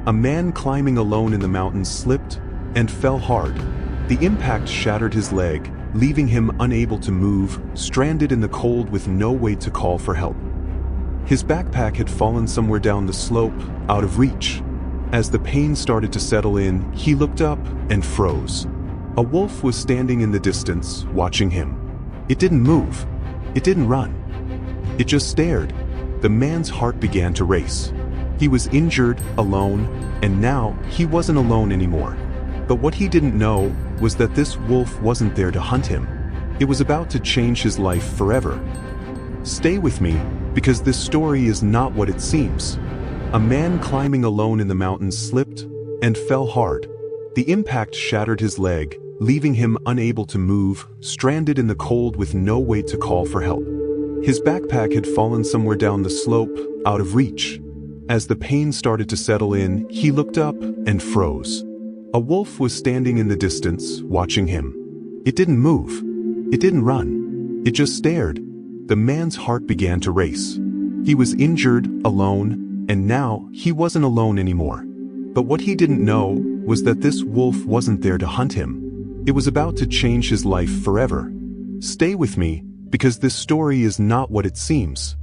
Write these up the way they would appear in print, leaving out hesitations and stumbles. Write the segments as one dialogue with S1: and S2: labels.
S1: A man climbing alone in the mountains slipped and fell hard. The impact shattered his leg, leaving him unable to move, stranded in the cold with no way to call for help. His backpack had fallen somewhere down the slope, out of reach. As the pain started to settle in, he looked up and froze. A wolf was standing in the distance, watching him. It didn't move. It didn't run. It just stared. The man's heart began to race. He was injured, alone, and now he wasn't alone anymore. But what he didn't know was that this wolf wasn't there to hunt him. It was about to change his life forever. Stay with me, because this story is not what it seems. A man climbing alone in the mountains slipped and fell hard. The impact shattered his leg, leaving him unable to move, stranded in the cold with no way to call for help. His backpack had fallen somewhere down the slope, out of reach. As the pain started to settle in, he looked up and froze. A wolf was standing in the distance, watching him. It didn't move. It didn't run. It just stared. The man's heart began to race. He was injured, alone, and now he wasn't alone anymore. But what he didn't know was that this wolf wasn't there to hunt him. It was about to change his life forever. Stay with me, because this story is not what it seems.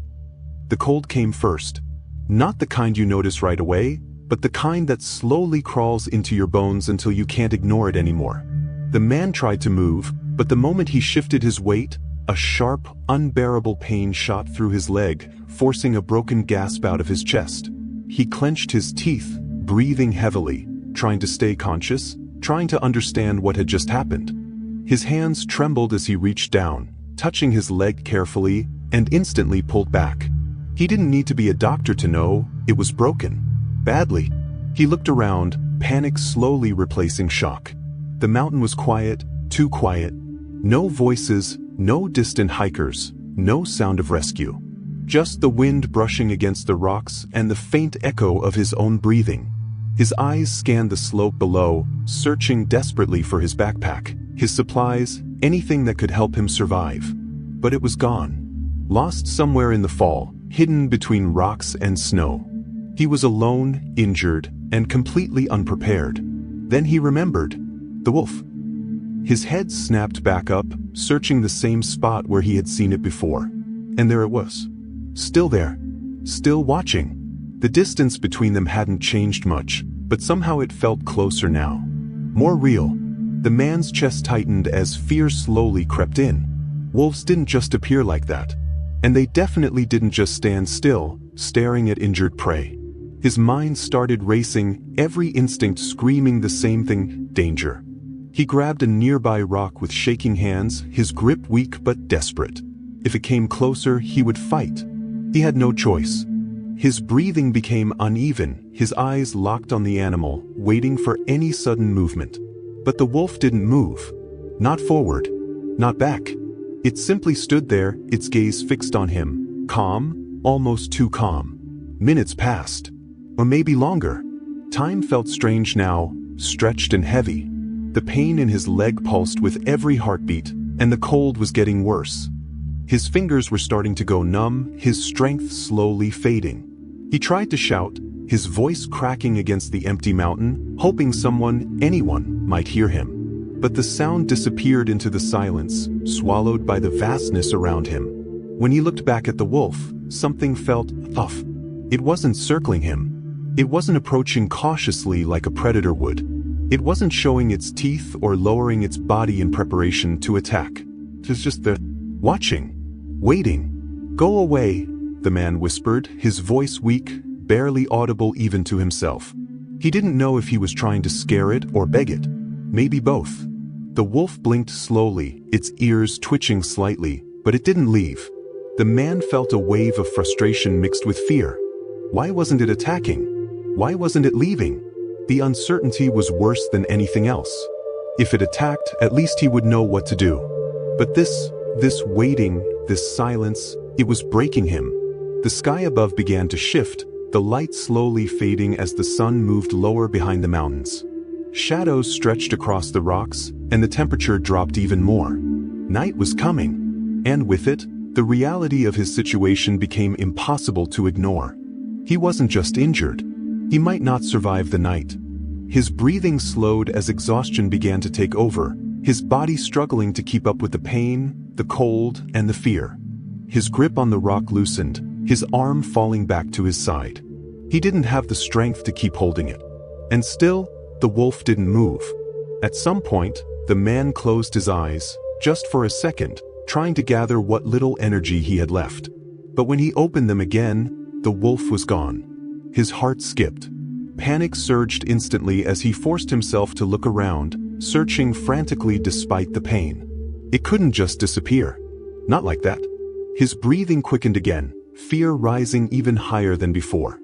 S1: The cold came first. Not the kind you notice right away, but the kind that slowly crawls into your bones until you can't ignore it anymore. The man tried to move, but the moment he shifted his weight, a sharp, unbearable pain shot through his leg, forcing a broken gasp out of his chest. He clenched his teeth, breathing heavily, trying to stay conscious, trying to understand what had just happened. His hands trembled as he reached down, touching his leg carefully, and instantly pulled back. He didn't need to be a doctor to know it was broken. Badly. He looked around, panic slowly replacing shock. The mountain was quiet, too quiet. No voices, no distant hikers, no sound of rescue. Just the wind brushing against the rocks and the faint echo of his own breathing. His eyes scanned the slope below, searching desperately for his backpack, his supplies, anything that could help him survive. But it was gone. Lost somewhere in the fall, hidden between rocks and snow. He was alone, injured, and completely unprepared. Then he remembered. The wolf. His head snapped back up, searching the same spot where he had seen it before. And there it was. Still there. Still watching. The distance between them hadn't changed much, but somehow it felt closer now. More real. The man's chest tightened as fear slowly crept in. Wolves didn't just appear like that. And they definitely didn't just stand still, staring at injured prey. His mind started racing, every instinct screaming the same thing, danger. He grabbed a nearby rock with shaking hands, his grip weak but desperate. If it came closer, he would fight. He had no choice. His breathing became uneven, his eyes locked on the animal, waiting for any sudden movement. But the wolf didn't move. Not forward. Not back. It simply stood there, its gaze fixed on him, calm, almost too calm. Minutes passed. Or maybe longer. Time felt strange now, stretched and heavy. The pain in his leg pulsed with every heartbeat, and the cold was getting worse. His fingers were starting to go numb, his strength slowly fading. He tried to shout, his voice cracking against the empty mountain, hoping someone, anyone, might hear him. But the sound disappeared into the silence, swallowed by the vastness around him. When he looked back at the wolf, something felt off. It wasn't circling him. It wasn't approaching cautiously like a predator would. It wasn't showing its teeth or lowering its body in preparation to attack. It was just there, watching, waiting. "Go away," the man whispered, his voice weak, barely audible even to himself. He didn't know if he was trying to scare it or beg it. Maybe both. The wolf blinked slowly, its ears twitching slightly, but it didn't leave. The man felt a wave of frustration mixed with fear. Why wasn't it attacking? Why wasn't it leaving? The uncertainty was worse than anything else. If it attacked, at least he would know what to do. But this waiting, this silence, it was breaking him. The sky above began to shift, the light slowly fading as the sun moved lower behind the mountains. Shadows stretched across the rocks, and the temperature dropped even more. Night was coming, and with it, the reality of his situation became impossible to ignore. He wasn't just injured. He might not survive the night. His breathing slowed as exhaustion began to take over, his body struggling to keep up with the pain, the cold, and the fear. His grip on the rock loosened, his arm falling back to his side. He didn't have the strength to keep holding it. And still, the wolf didn't move. At some point, the man closed his eyes, just for a second, trying to gather what little energy he had left. But when he opened them again, the wolf was gone. His heart skipped. Panic surged instantly as he forced himself to look around, searching frantically despite the pain. It couldn't just disappear. Not like that. His breathing quickened again, fear rising even higher than before.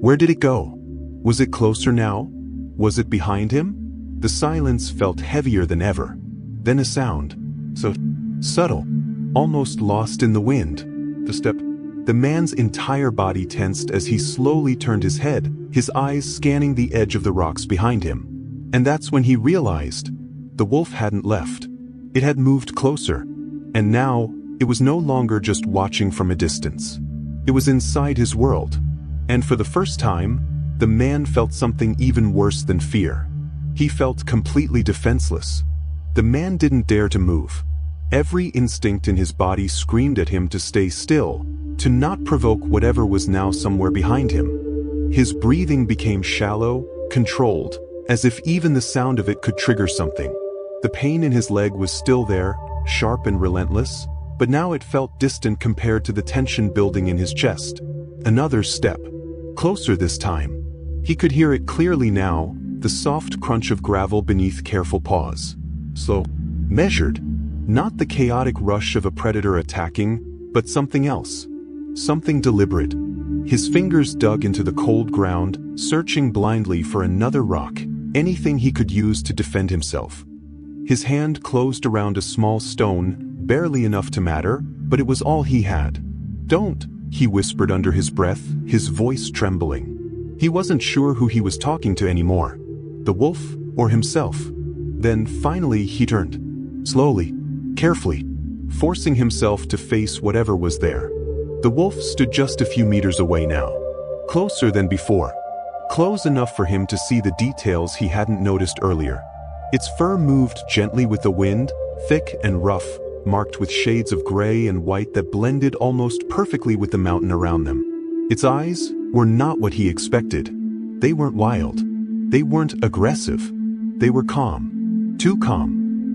S1: Where did it go? Was it closer now? Was it behind him? The silence felt heavier than ever. Then a sound. So subtle, almost lost in the wind. The step. The man's entire body tensed as he slowly turned his head, his eyes scanning the edge of the rocks behind him. And that's when he realized the wolf hadn't left. It had moved closer. And now, it was no longer just watching from a distance. It was inside his world. And for the first time, the man felt something even worse than fear. He felt completely defenseless. The man didn't dare to move. Every instinct in his body screamed at him to stay still, to not provoke whatever was now somewhere behind him. His breathing became shallow, controlled, as if even the sound of it could trigger something. The pain in his leg was still there, sharp and relentless, but now it felt distant compared to the tension building in his chest. Another step. Closer this time. He could hear it clearly now, the soft crunch of gravel beneath careful paws. Slow. Measured. Not the chaotic rush of a predator attacking, but something else. Something deliberate. His fingers dug into the cold ground, searching blindly for another rock, anything he could use to defend himself. His hand closed around a small stone, barely enough to matter, but it was all he had. "Don't," he whispered under his breath, his voice trembling. He wasn't sure who he was talking to anymore. The wolf, or himself. Then finally he turned. Slowly, carefully, forcing himself to face whatever was there. The wolf stood just a few meters away now. Closer than before. Close enough for him to see the details he hadn't noticed earlier. Its fur moved gently with the wind, thick and rough, marked with shades of gray and white that blended almost perfectly with the mountain around them. Its eyes were not what he expected. They weren't wild. They weren't aggressive. They were calm. Too calm.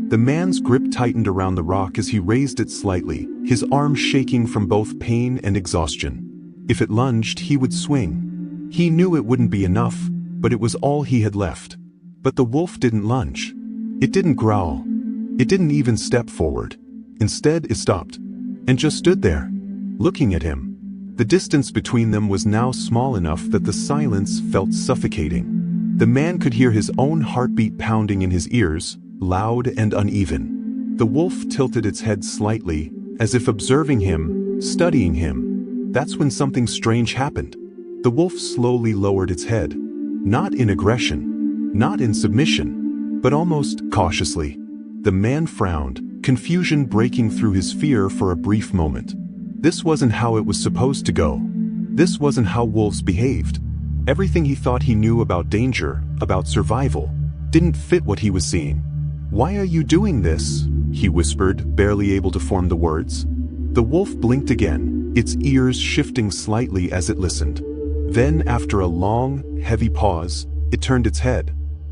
S1: The man's grip tightened around the rock as he raised it slightly, his arm shaking from both pain and exhaustion. If it lunged, he would swing. He knew it wouldn't be enough, but it was all he had left. But the wolf didn't lunge. It didn't growl. It didn't even step forward. Instead, it stopped, and just stood there, looking at him. The distance between them was now small enough that the silence felt suffocating. The man could hear his own heartbeat pounding in his ears, loud and uneven. The wolf tilted its head slightly, as if observing him, studying him. That's when something strange happened. The wolf slowly lowered its head. Not in aggression, not in submission, but almost cautiously. The man frowned, confusion breaking through his fear for a brief moment. This wasn't how it was supposed to go. This wasn't how wolves behaved. Everything he thought he knew about danger, about survival, didn't fit what he was seeing. "Why are you doing this?" he whispered, barely able to form the words. The wolf blinked again, its ears shifting slightly as it listened. Then, after a long, heavy pause, it turned its head.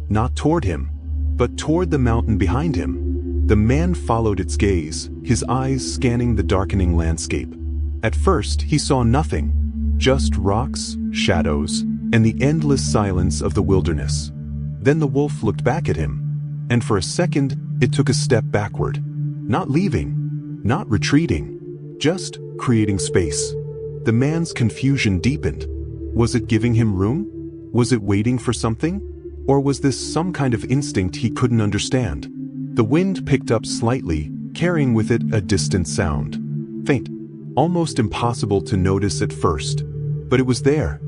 S1: Not toward him, but toward the mountain behind him. The man followed its gaze, his eyes scanning the darkening landscape. At first, he saw nothing. Just rocks, shadows, and the endless silence of the wilderness. Then the wolf looked back at him. And for a second, it took a step backward. Not leaving, not retreating, just creating space. The man's confusion deepened. Was it giving him room? Was it waiting for something? Or was this some kind of instinct he couldn't understand? The wind picked up slightly, carrying with it a distant sound. Faint, almost impossible to notice at first. But it was there.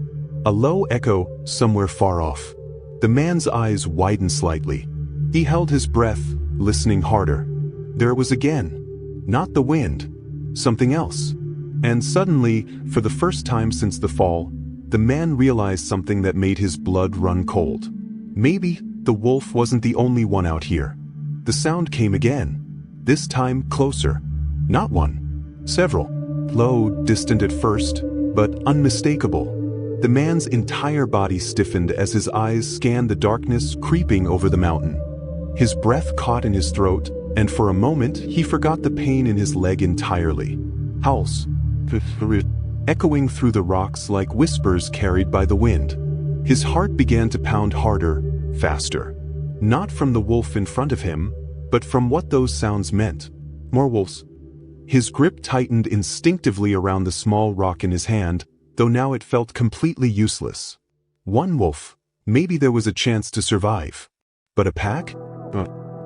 S1: A low echo somewhere far off. The man's eyes widened slightly. He held his breath, listening harder. There it was again. Not the wind. Something else. And suddenly, for the first time since the fall, the man realized something that made his blood run cold. Maybe the wolf wasn't the only one out here. The sound came again, this time closer. Not one, several. Low, distant at first, but unmistakable. The man's entire body stiffened as his eyes scanned the darkness creeping over the mountain. His breath caught in his throat, and for a moment he forgot the pain in his leg entirely. Howls, echoing through the rocks like whispers carried by the wind. His heart began to pound harder, faster. Not from the wolf in front of him, but from what those sounds meant. More wolves. His grip tightened instinctively around the small rock in his hand, though now it felt completely useless. One wolf, maybe there was a chance to survive. But a pack?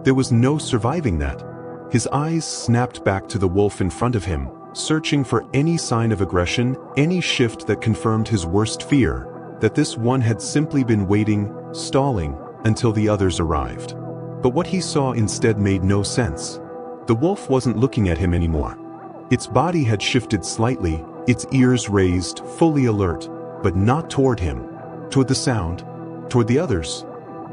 S1: There was no surviving that. His eyes snapped back to the wolf in front of him, searching for any sign of aggression, any shift that confirmed his worst fear, that this one had simply been waiting, stalling, until the others arrived. But what he saw instead made no sense. The wolf wasn't looking at him anymore. Its body had shifted slightly, its ears raised, fully alert, but not toward him, toward the sound, toward the others.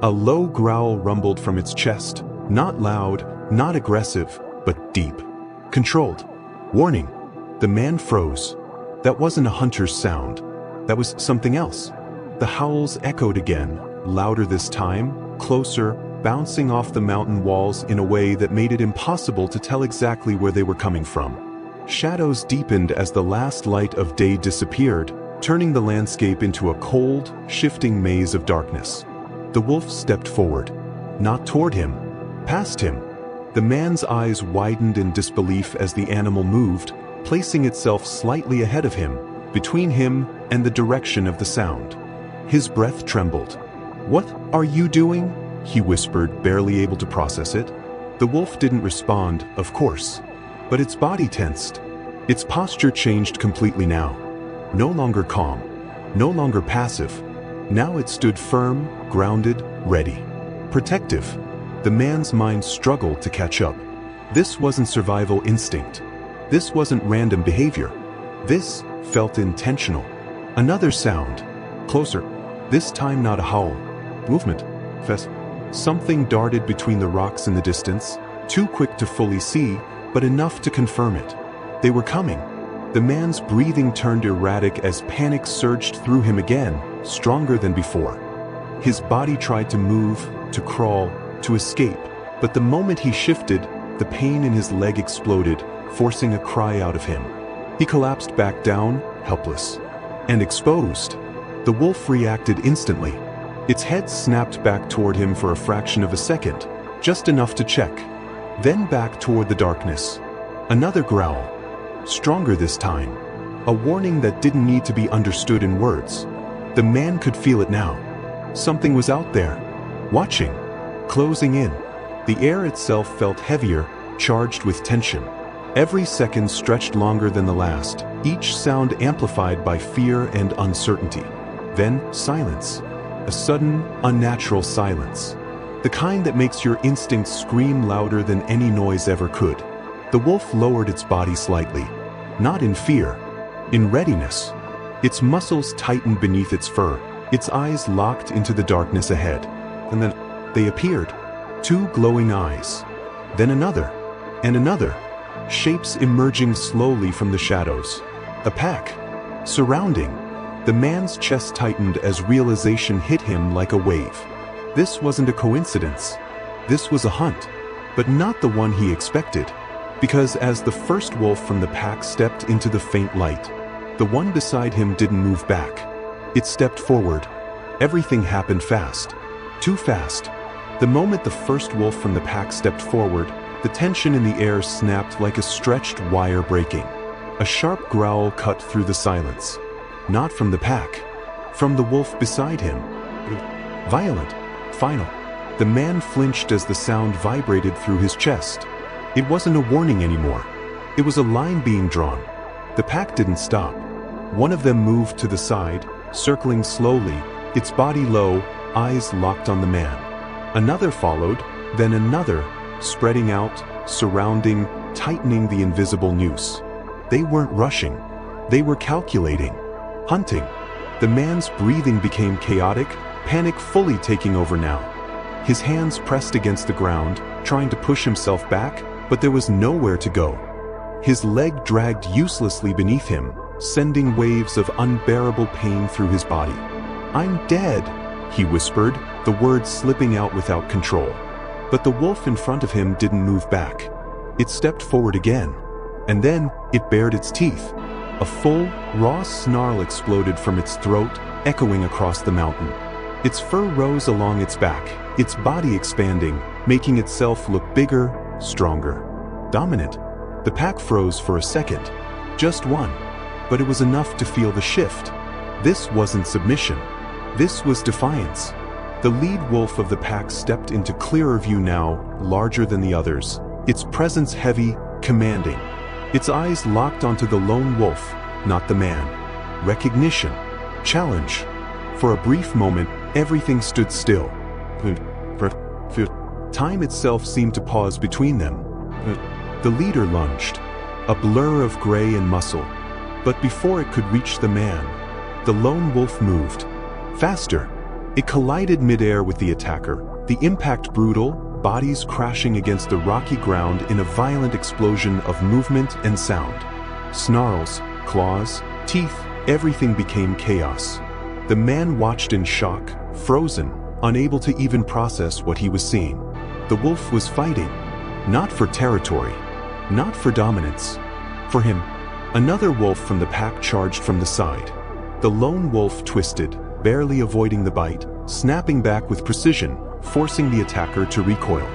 S1: A low growl rumbled from its chest, not loud, not aggressive, but deep. Controlled. Warning. The man froze. That wasn't a hunter's sound. That was something else. The howls echoed again, louder this time, closer, bouncing off the mountain walls in a way that made it impossible to tell exactly where they were coming from. Shadows deepened as the last light of day disappeared, turning the landscape into a cold, shifting maze of darkness. The wolf stepped forward. Not toward him. Past him. The man's eyes widened in disbelief as the animal moved, placing itself slightly ahead of him, between him and the direction of the sound. His breath trembled. "What are you doing?" he whispered, barely able to process it. The wolf didn't respond, of course, but its body tensed. Its posture changed completely now. No longer calm, no longer passive. Now it stood firm, grounded, ready. Protective. The man's mind struggled to catch up. This wasn't survival instinct. This wasn't random behavior. This felt intentional. Another sound. Closer. This time not a howl. Movement. Something darted between the rocks in the distance, too quick to fully see, but enough to confirm it. They were coming. The man's breathing turned erratic as panic surged through him again, stronger than before. His body tried to move, to crawl, to escape, but the moment he shifted, the pain in his leg exploded, forcing a cry out of him. He collapsed back down, helpless. And exposed. The wolf reacted instantly. Its head snapped back toward him for a fraction of a second, just enough to check. Then back toward the darkness. Another growl. Stronger this time. A warning that didn't need to be understood in words. The man could feel it now. Something was out there. Watching. Closing in. The air itself felt heavier, charged with tension. Every second stretched longer than the last, each sound amplified by fear and uncertainty. Then, silence. A sudden, unnatural silence. The kind that makes your instincts scream louder than any noise ever could. The wolf lowered its body slightly. Not in fear. In readiness. Its muscles tightened beneath its fur, its eyes locked into the darkness ahead. And then, they appeared. Two glowing eyes. Then another. And another. Shapes emerging slowly from the shadows. A pack. Surrounding. The man's chest tightened as realization hit him like a wave. This wasn't a coincidence. This was a hunt. But not the one he expected. Because as the first wolf from the pack stepped into the faint light, the one beside him didn't move back. It stepped forward. Everything happened fast. Too fast. The moment the first wolf from the pack stepped forward, the tension in the air snapped like a stretched wire breaking. A sharp growl cut through the silence. Not from the pack. From the wolf beside him. Violent. Final. The man flinched as the sound vibrated through his chest. It wasn't a warning anymore. It was a line being drawn. The pack didn't stop. One of them moved to the side, circling slowly, its body low, eyes locked on the man. Another followed, then another, spreading out, surrounding, tightening the invisible noose. They weren't rushing. They were calculating. Hunting. The man's breathing became chaotic, panic fully taking over now. His hands pressed against the ground, trying to push himself back, but there was nowhere to go. His leg dragged uselessly beneath him, sending waves of unbearable pain through his body. "I'm dead," he whispered, the words slipping out without control. But the wolf in front of him didn't move back. It stepped forward again, and then it bared its teeth. A full, raw snarl exploded from its throat, echoing across the mountain. Its fur rose along its back, its body expanding, making itself look bigger, stronger, dominant. The pack froze for a second. Just one. But it was enough to feel the shift. This wasn't submission. This was defiance. The lead wolf of the pack stepped into clearer view now, larger than the others. Its presence heavy, commanding. Its eyes locked onto the lone wolf, not the man. Recognition. Challenge. For a brief moment, everything stood still. Time itself seemed to pause between them. The leader lunged, a blur of gray and muscle. But before it could reach the man, the lone wolf moved. Faster. It collided midair with the attacker, the impact brutal, bodies crashing against the rocky ground in a violent explosion of movement and sound. Snarls, claws, teeth, everything became chaos. The man watched in shock, frozen, unable to even process what he was seeing. The wolf was fighting, not for territory, not for dominance. For him, another wolf from the pack charged from the side. The lone wolf twisted, barely avoiding the bite, snapping back with precision, forcing the attacker to recoil.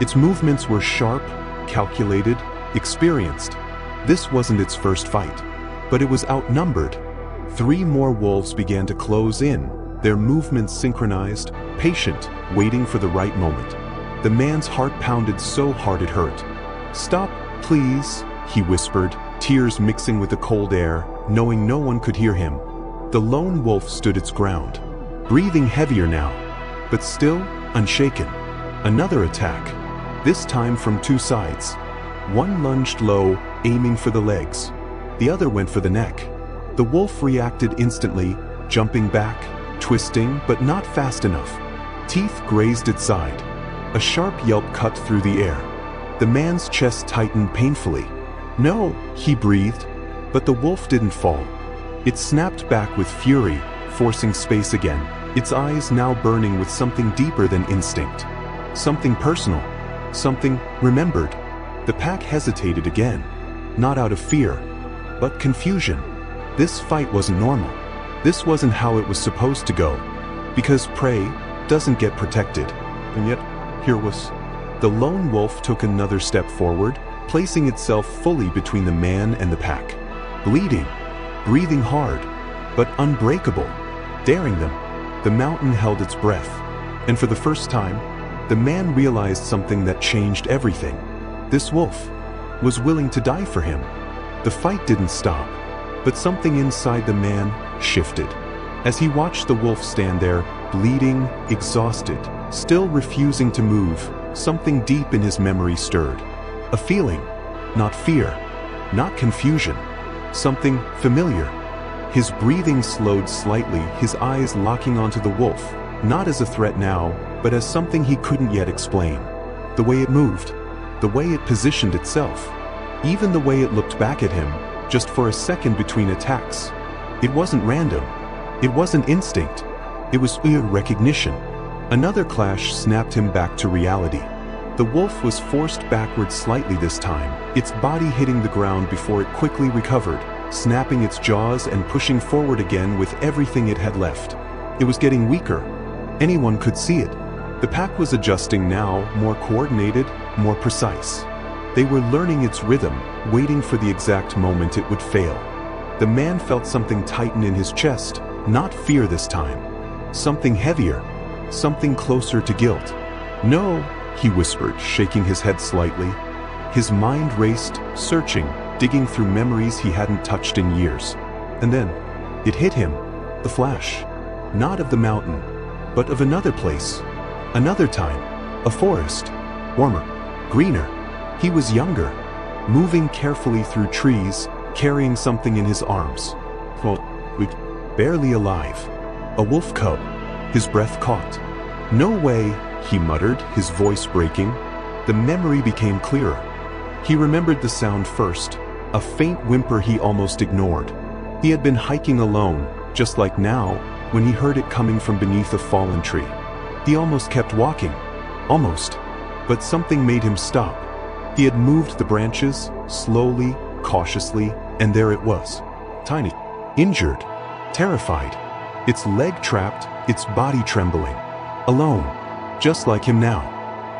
S1: Its movements were sharp, calculated, experienced. This wasn't its first fight, but it was outnumbered. 3 more wolves began to close in, their movements synchronized, patient, waiting for the right moment. The man's heart pounded so hard it hurt. "Stop, please," he whispered, tears mixing with the cold air, knowing no one could hear him. The lone wolf stood its ground, breathing heavier now, but still unshaken. Another attack, this time from 2 sides. One lunged low, aiming for the legs. The other went for the neck. The wolf reacted instantly, jumping back, twisting, but not fast enough. Teeth grazed its side. A sharp yelp cut through the air. The man's chest tightened painfully. "No," he breathed, but the wolf didn't fall. It snapped back with fury, forcing space again, its eyes now burning with something deeper than instinct. Something personal, something remembered. The pack hesitated again, not out of fear, but confusion. This fight wasn't normal. This wasn't how it was supposed to go, because prey doesn't get protected. And yet, here was. The lone wolf took another step forward, placing itself fully between the man and the pack. Bleeding, breathing hard, but unbreakable, daring them. The mountain held its breath, and for the first time, the man realized something that changed everything. This wolf was willing to die for him. The fight didn't stop, but something inside the man shifted. As he watched the wolf stand there, bleeding, exhausted, still refusing to move, something deep in his memory stirred. A feeling, not fear, not confusion, something familiar. His breathing slowed slightly, his eyes locking onto the wolf, not as a threat now, but as something he couldn't yet explain. The way it moved, the way it positioned itself, even the way it looked back at him, just for a second between attacks. It wasn't random. It wasn't instinct. It was recognition. Another clash snapped him back to reality. The wolf was forced backward slightly this time, its body hitting the ground before it quickly recovered, snapping its jaws and pushing forward again with everything it had left. It was getting weaker. Anyone could see it. The pack was adjusting now, more coordinated, more precise. They were learning its rhythm, waiting for the exact moment it would fail. The man felt something tighten in his chest, not fear this time. Something heavier, something closer to guilt. "No," he whispered, shaking his head slightly. His mind raced, searching, digging through memories he hadn't touched in years. And then, it hit him, the flash. Not of the mountain, but of another place. Another time, a forest. Warmer, greener. He was younger, moving carefully through trees, carrying something in his arms. barely alive. A wolf cub. His breath caught. "No way," he muttered, his voice breaking. The memory became clearer. He remembered the sound first, a faint whimper he almost ignored. He had been hiking alone, just like now, when he heard it coming from beneath a fallen tree. He almost kept walking. Almost. But something made him stop. He had moved the branches, slowly, cautiously, and there it was. Tiny. Injured. Terrified. Its leg trapped, its body trembling. Alone. Just like him now.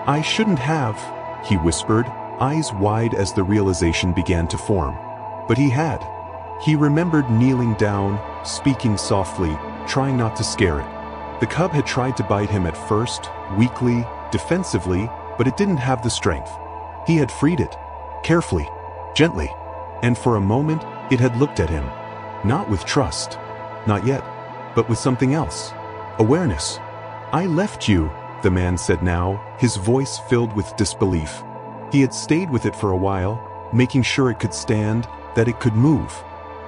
S1: "I shouldn't have," he whispered, eyes wide as the realization began to form. But he had. He remembered kneeling down, speaking softly, trying not to scare it. The cub had tried to bite him at first, weakly, defensively, but it didn't have the strength. He had freed it. Carefully. Gently. And for a moment, it had looked at him. Not with trust. Not yet. But with something else. Awareness. "I left you," the man said now, his voice filled with disbelief. He had stayed with it for a while, making sure it could stand, that it could move.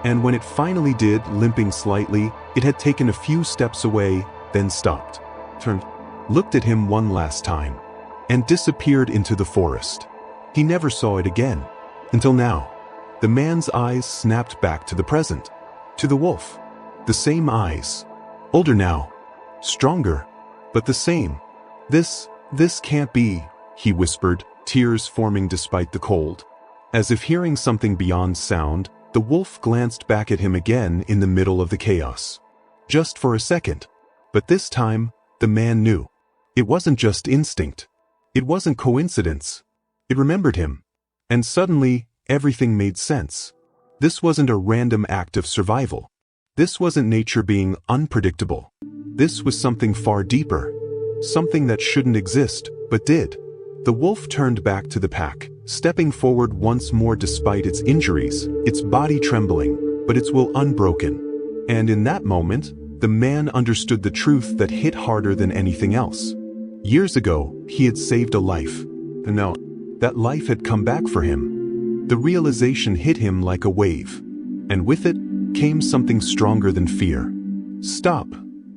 S1: And when it finally did, limping slightly, it had taken a few steps away, then stopped. Turned. Looked at him one last time. And disappeared into the forest. He never saw it again. Until now. The man's eyes snapped back to the present. To the wolf. The same eyes. Older now. Stronger. But the same. This can't be," he whispered, tears forming despite the cold. As if hearing something beyond sound, the wolf glanced back at him again in the middle of the chaos. Just for a second. But this time, the man knew. It wasn't just instinct. It wasn't coincidence. It remembered him. And suddenly, everything made sense. This wasn't a random act of survival. This wasn't nature being unpredictable. This was something far deeper. Something that shouldn't exist, but did. The wolf turned back to the pack, stepping forward once more despite its injuries, its body trembling, but its will unbroken. And in that moment, the man understood the truth that hit harder than anything else. Years ago, he had saved a life. And now, that life had come back for him. The realization hit him like a wave. And with it, came something stronger than fear. "Stop,"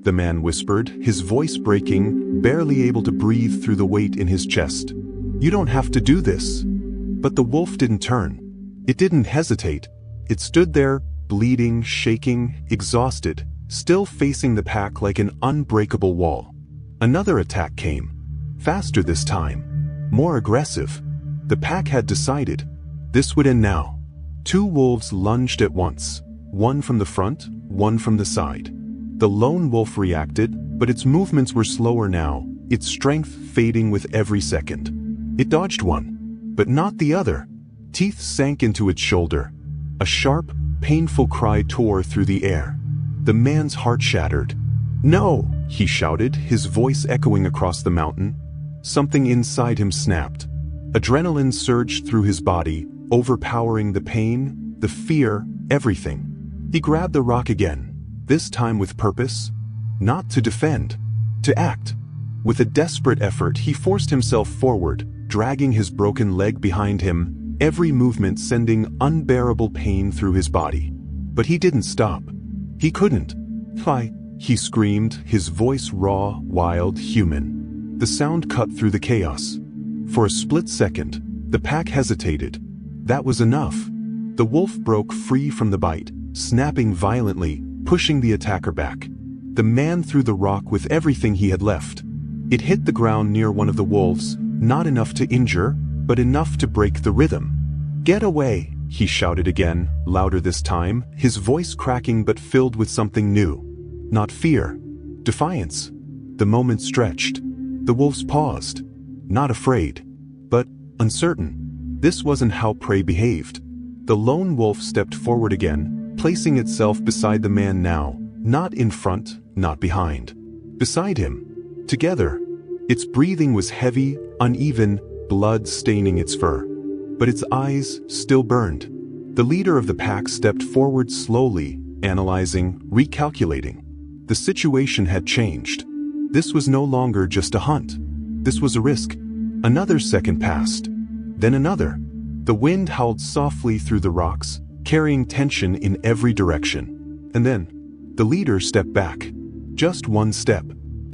S1: the man whispered, his voice breaking, barely able to breathe through the weight in his chest. "You don't have to do this." But the wolf didn't turn. It didn't hesitate. It stood there, bleeding, shaking, exhausted, still facing the pack like an unbreakable wall. Another attack came. Faster this time. More aggressive. The pack had decided. This would end now. Two wolves lunged at once. One from the front, one from the side. The lone wolf reacted, but its movements were slower now, its strength fading with every second. It dodged one, but not the other. Teeth sank into its shoulder. A sharp, painful cry tore through the air. The man's heart shattered. "No!" he shouted, his voice echoing across the mountain. Something inside him snapped. Adrenaline surged through his body, overpowering the pain, the fear, everything. He grabbed the rock again, this time with purpose. Not to defend, to act. With a desperate effort, he forced himself forward, dragging his broken leg behind him, every movement sending unbearable pain through his body. But he didn't stop. He couldn't. "Why?" he screamed, his voice raw, wild, human. The sound cut through the chaos. For a split second, the pack hesitated. That was enough. The wolf broke free from the bite, snapping violently, pushing the attacker back. The man threw the rock with everything he had left. It hit the ground near one of the wolves, not enough to injure, but enough to break the rhythm. "Get away!" he shouted again, louder this time, his voice cracking but filled with something new. Not fear. Defiance. The moment stretched. The wolves paused. Not afraid. But uncertain. This wasn't how prey behaved. The lone wolf stepped forward again, placing itself beside the man now, not in front, not behind. Beside him. Together. Its breathing was heavy, uneven, blood staining its fur. But its eyes still burned. The leader of the pack stepped forward slowly, analyzing, recalculating. The situation had changed. This was no longer just a hunt. This was a risk. Another second passed. Then another. The wind howled softly through the rocks, carrying tension in every direction. And then, The leader stepped back. Just one step.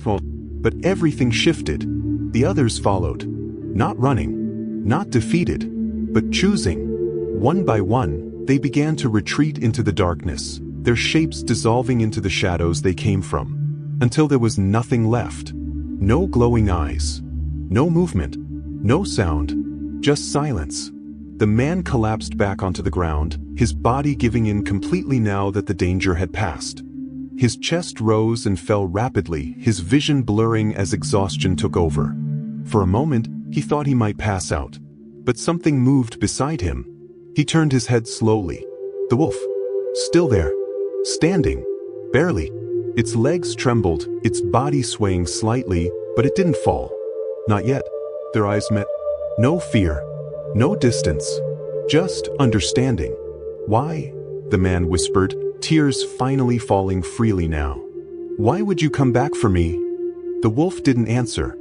S1: But everything shifted. The others followed. Not running, not defeated, but choosing. One by one, they began to retreat into the darkness, their shapes dissolving into the shadows they came from, until there was nothing left. No glowing eyes, no movement, no sound, just silence. The man collapsed back onto the ground, his body giving in completely now that the danger had passed. His chest rose and fell rapidly, his vision blurring as exhaustion took over. For a moment, he thought he might pass out. But something moved beside him. He turned his head slowly. The wolf. Still there. Standing. Barely. Its legs trembled, its body swaying slightly, but it didn't fall. Not yet. Their eyes met. No fear. No distance. Just understanding. Why? The man whispered, tears finally falling freely now. Why would you come back for me? The wolf didn't answer.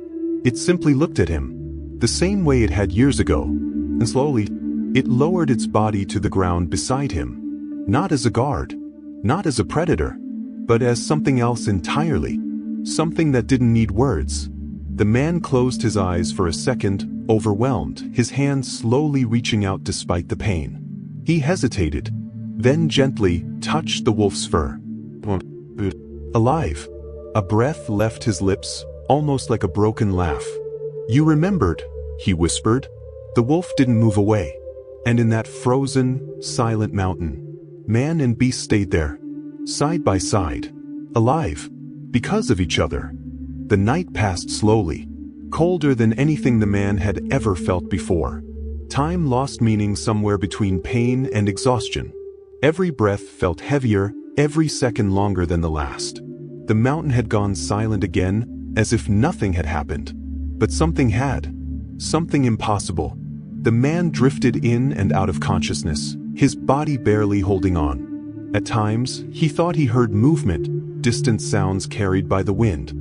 S1: It simply looked at him, the same way it had years ago, and slowly, it lowered its body to the ground beside him. Not as a guard, not as a predator, but as something else entirely, something that didn't need words. The man closed his eyes for a second, overwhelmed, his hands slowly reaching out despite the pain. He hesitated, then gently touched the wolf's fur. Alive. A breath left his lips, almost like a broken laugh. You remembered, he whispered. The wolf didn't move away. And in that frozen, silent mountain, man and beast stayed there, side by side, alive, because of each other. The night passed slowly, colder than anything the man had ever felt before. Time lost meaning somewhere between pain and exhaustion. Every breath felt heavier, every second longer than the last. The mountain had gone silent again, as if nothing had happened. But something had. Something impossible. The man drifted in and out of consciousness, his body barely holding on. At times, he thought he heard movement, distant sounds carried by the wind.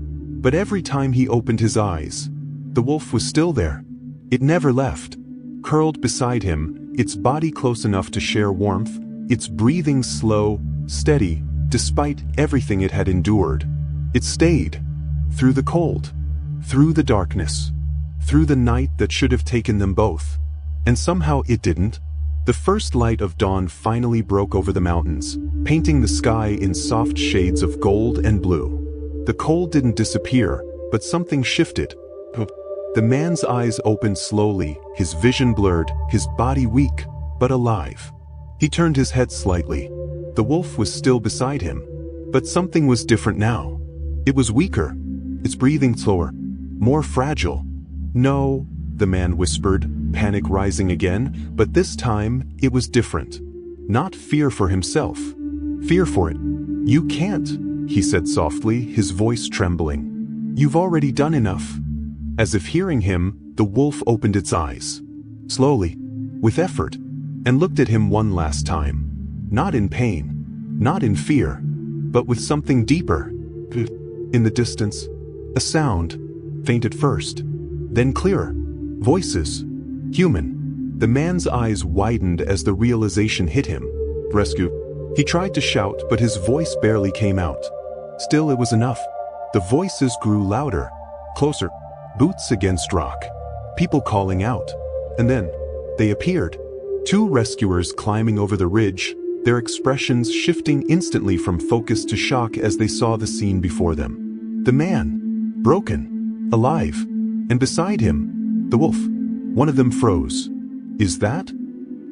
S1: But every time he opened his eyes, the wolf was still there. It never left. Curled beside him, its body close enough to share warmth, its breathing slow, steady, despite everything it had endured. It stayed. Through the cold, through the darkness, through the night that should have taken them both. And somehow it didn't. The first light of dawn finally broke over the mountains, painting the sky in soft shades of gold and blue. The cold didn't disappear, but something shifted. The man's eyes opened slowly, his vision blurred, his body weak, but alive. He turned his head slightly. The wolf was still beside him, but something was different now. It was weaker. Its breathing slower, more fragile. No, the man whispered, panic rising again, but this time it was different. Not fear for himself. Fear for it. You can't, he said softly, his voice trembling. You've already done enough. As if hearing him, the wolf opened its eyes. Slowly, with effort, and looked at him one last time. Not in pain, not in fear, but with something deeper. In the distance, a sound, faint at first, then clearer. Voices. Human. The man's eyes widened as the realization hit him. Rescue. He tried to shout, but his voice barely came out. Still, it was enough. The voices grew louder, closer, boots against rock. People calling out. And then, they appeared. Two rescuers climbing over the ridge, their expressions shifting instantly from focus to shock as they saw the scene before them. The man, broken, alive, and beside him, the wolf. One of them froze. Is that?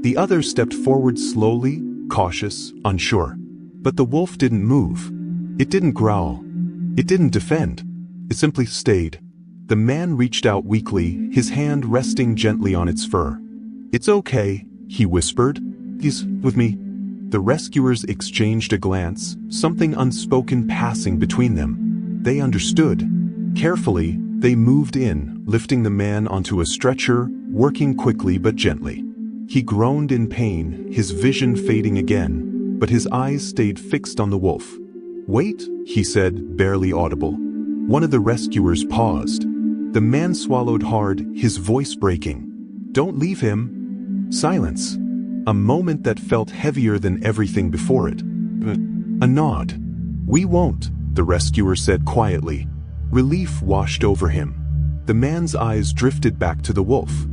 S1: The other stepped forward slowly, cautious, unsure. But the wolf didn't move. It didn't growl. It didn't defend. It simply stayed. The man reached out weakly, his hand resting gently on its fur. It's okay, he whispered. He's with me. The rescuers exchanged a glance, something unspoken passing between them. They understood. Carefully, they moved in, lifting the man onto a stretcher, working quickly but gently. He groaned in pain, his vision fading again, but his eyes stayed fixed on the wolf. Wait, he said, barely audible. One of the rescuers paused. The man swallowed hard, his voice breaking. Don't leave him. Silence. A moment that felt heavier than everything before it. A nod. "We won't," the rescuer said quietly. Relief washed over him. The man's eyes drifted back to the wolf.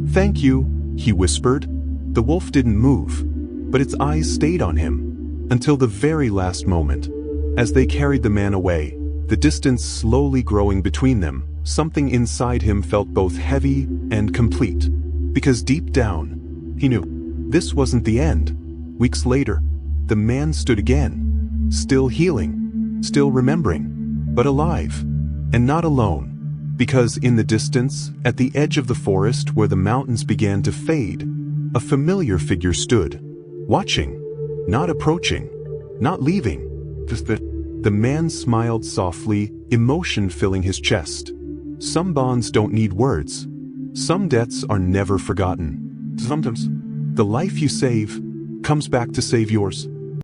S1: "Thank you," he whispered. The wolf didn't move, but its eyes stayed on him until the very last moment. As they carried the man away, the distance slowly growing between them, something inside him felt both heavy and complete. Because deep down, he knew this wasn't the end. Weeks later, the man stood again, still healing, still remembering, but alive, and not alone. Because in the distance, at the edge of the forest where the mountains began to fade, a familiar figure stood, watching, not approaching, not leaving. The man smiled softly, emotion filling his chest. Some bonds don't need words. Some debts are never forgotten. Sometimes, the life you save comes back to save yours.